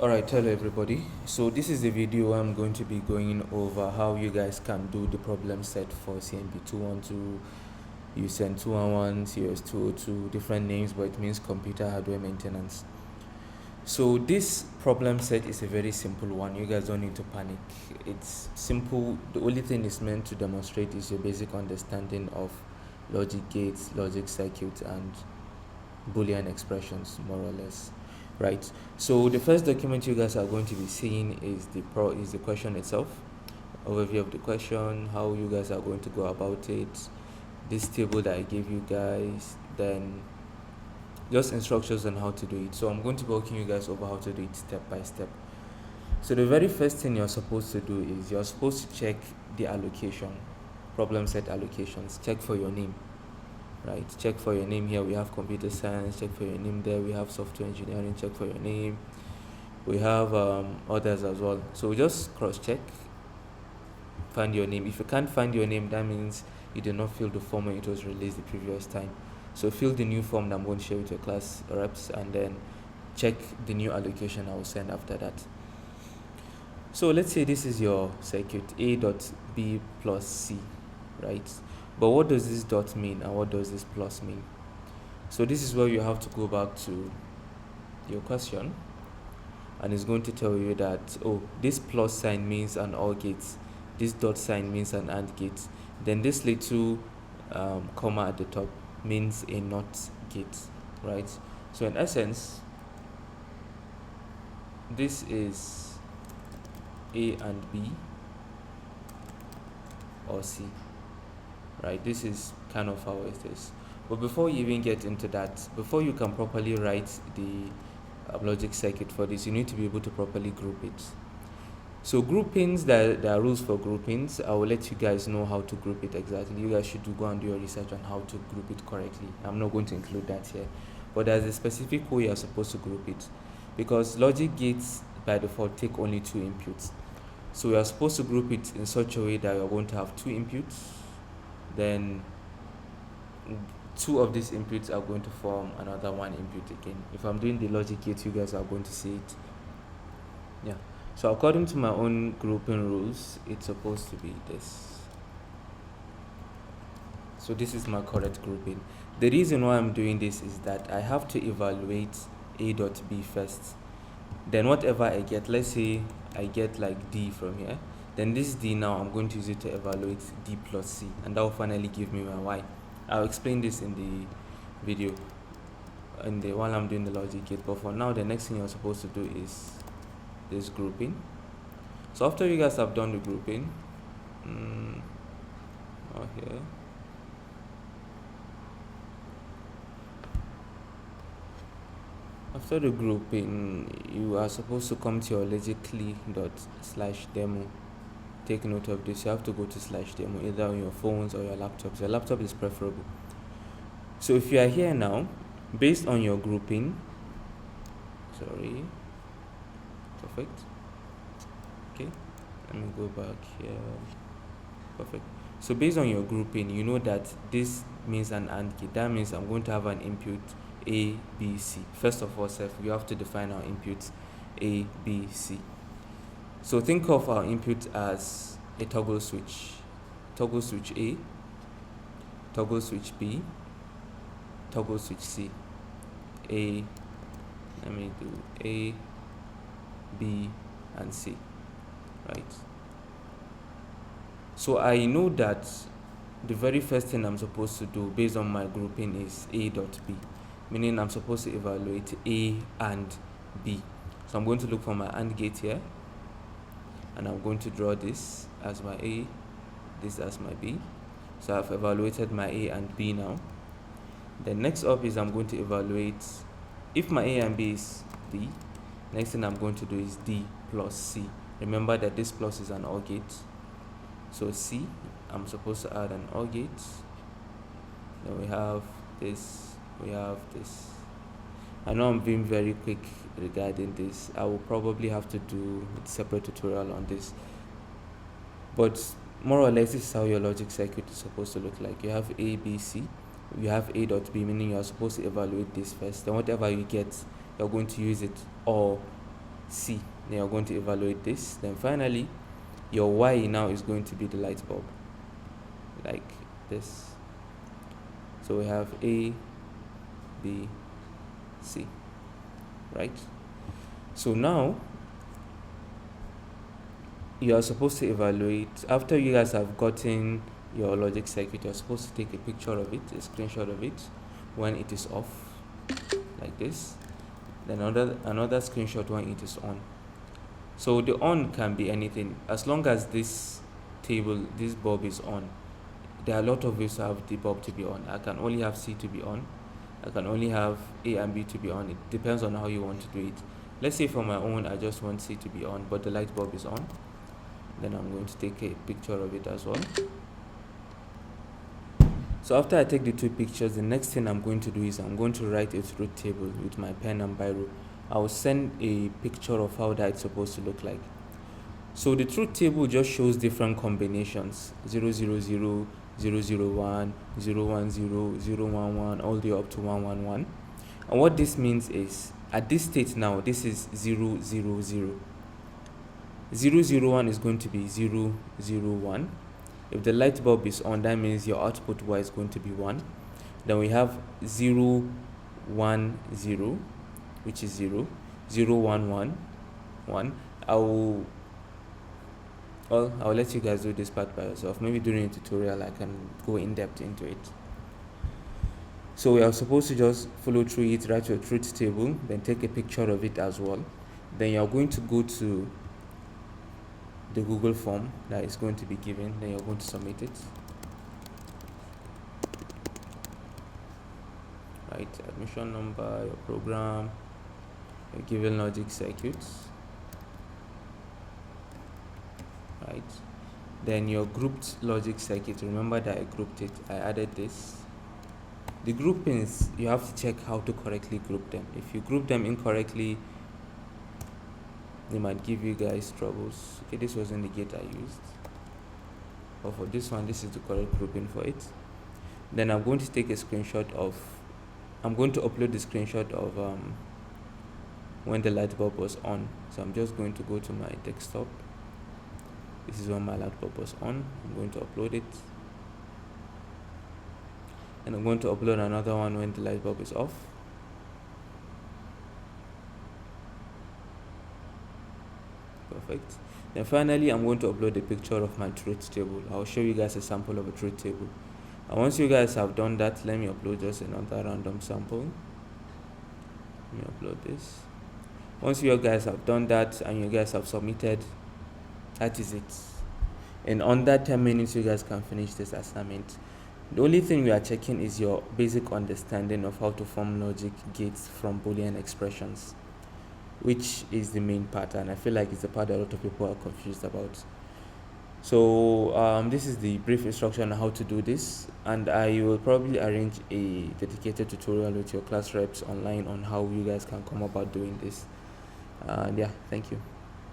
Alright, hello everybody. So this is the video where I'm going to be going over how you guys can do the problem set for CMP212, USEN211, COS202, different names, but it means computer hardware maintenance. So this problem set is a very simple one. You guys don't need to panic. It's simple. The only thing it's meant to demonstrate is your basic understanding of logic gates, logic circuits, and Boolean expressions, more or less. Right. So the first document you guys are going to be seeing is the question itself, overview of the question, how you guys are going to go about it, this table that I gave you guys, then just instructions on how to do it. So I'm going to be walking you guys over how to do it step by step. So the very first thing you're supposed to do is you're supposed to check the allocation, problem set allocations. Check for your name. Right, check for your name. Here we have computer science. Check for your name. There we have software engineering. Check for your name. We have others as well. So just cross check, find your name. If you can't find your name, that means you did not fill the form when it was released the previous time. So fill the new form that I'm going to share with your class reps, and then check the new allocation I will send after that. So let's say this is your circuit A dot B plus C, right? But what does this dot mean and what does this plus mean? So this is where you have to go back to your question, and it's going to tell you that, oh, this plus sign means an OR gate, this dot sign means an AND gate, then this little comma at the top means a NOT gate, right? So in essence, this is A and B or C, right? This is kind of how it is. But before you even get into that, before you can properly write the logic circuit for this, you need to be able to properly group it. So groupings, there are rules for groupings. I will let you guys know how to group it exactly. You guys should go and do your research on how to group it correctly. I'm not going to include that here, but there's a specific way you're supposed to group it, because logic gates by default take only 2 inputs. So we are supposed to group it in such a way that you're going to have 2 inputs, then 2 of these inputs are going to form another 1 input again. If I'm doing the logic gate, you guys are going to see it. Yeah. So according to my own grouping rules, it's supposed to be this. So this is my correct grouping. The reason why I'm doing this is that I have to evaluate A dot B first. Then whatever I get, let's say I get like D from here, then this D now I'm going to use it to evaluate D plus C, and that will finally give me my Y. I'll explain this in the video while I'm doing the logic gate, but for now the next thing you're supposed to do is this grouping. So after you guys have done the grouping, here, after the grouping, you are supposed to come to your logically./demo. Take note of this. You have to go to /demo either on your phones or your laptops. Your laptop is preferable. So if you are here now, based on your grouping, perfect. Okay, let me go back here. Perfect. So based on your grouping, you know that this means an AND gate. That means I'm going to have an input A, B, C. First of all, we have to define our inputs A, B, C. So think of our input as a toggle switch. Toggle switch A, toggle switch B, toggle switch C. Let me do A, B, and C, right? So I know that the very first thing I'm supposed to do based on my grouping is A dot B, meaning I'm supposed to evaluate A and B. So I'm going to look for my AND gate here, and I'm going to draw this as my A, this as my B. So I've evaluated my A and B now. Then next up is I'm going to evaluate, if my A and B is D, next thing I'm going to do is D plus C. Remember that this plus is an OR gate. So C, I'm supposed to add an OR gate. Then we have this, we have this. I know I'm being very quick regarding this. I will probably have to do a separate tutorial on this. But more or less, this is how your logic circuit is supposed to look like. You have A, B, C. You have A dot B, meaning you are supposed to evaluate this first. Then whatever you get, you're going to use it, or C. Then you're going to evaluate this. Then finally, your Y now is going to be the light bulb, like this. So we have A, B, C, right? So now you are supposed to evaluate. After you guys have gotten your logic circuit, you're supposed to take a picture of it, a screenshot of it when it is off, like this. Then another screenshot when it is on. So the on can be anything, as long as this bulb is on. There are a lot of ways to have the bulb to be on. I can only have C to be on, I can only have A and B to be on. It depends on how you want to do it. Let's say for my own, I just want C to be on, but the light bulb is on. Then I'm going to take a picture of it as well. So after I take the two pictures, the next thing I'm going to do is I'm going to write a truth table with my pen and biro. I will send a picture of how that's supposed to look like. So the truth table just shows different combinations: 000, 001, 010, 011, all the way up to 111. And what this means is, at this state now, this is 000. 001 is going to be 001. If the light bulb is on, that means your output Y is going to be 1. Then we have 010, which is 0, 011, 1. I'll let you guys do this part by yourself. Maybe during a tutorial I can go in depth into it. So we are supposed to just follow through it, write your truth table, then take a picture of it as well. Then you're going to go to the Google form that is going to be given. Then you're going to submit it. Right, admission number, your program, your given logic circuits. Right, then your grouped logic circuit. Remember that I grouped it, I added this. The groupings, you have to check how to correctly group them. If you group them incorrectly, they might give you guys troubles. Okay, this wasn't the gate I used, but for this one, this is the correct grouping for it. Then I'm going to take a screenshot of, I'm going to upload the screenshot of when the light bulb was on. So I'm just going to go to my desktop. This is when my light bulb was on. I'm going to upload it, and I'm going to upload another one when the light bulb is off. Perfect. Then finally, I'm going to upload a picture of my truth table. I'll show you guys a sample of a truth table. And once you guys have done that, let me upload just another random sample. Let me upload this. Once you guys have done that and you guys have submitted, that is it. In under 10 minutes, you guys can finish this assignment. The only thing we are checking is your basic understanding of how to form logic gates from Boolean expressions, which is the main part, and I feel like it's the part that a lot of people are confused about. So this is the brief instruction on how to do this, and I will probably arrange a dedicated tutorial with your class reps online on how you guys can come about doing this. And yeah, thank you.